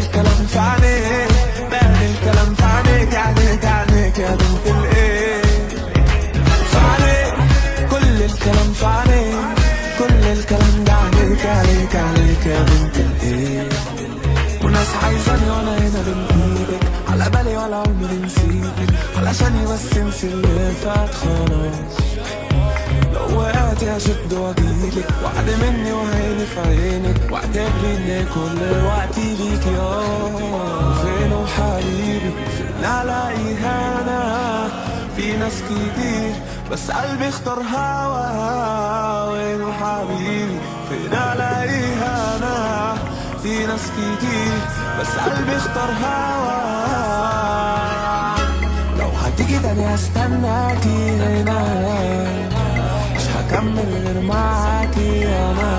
الكلام في عينيك، باقي الكلام في عينيك، عينيك عينيك يا بنت الايه. في عينيك كل الكلام في عينيك، كل الكلام ده عليك عليك عليك يا بنت الايه. وناس عايزاني وانا هنا بين ايدك، على بالي ولا عمري نسيتك، علشاني بس انسي اللي فات خلاص. لو وقعت هشد واجيلك، وعد مني وعيني في عينك، واعتبري ان كل وقتي ليك يا. فينه حبيبي فين الاقي هنا، في ناس كتير بس قلبي اختار هوا. وينه حبيبي فين الاقي هنا، في ناس كتير بس قلبي اختار هوا. لو هتيجي تاني هستناكي هنا، مش هكمل غير معاكي انا.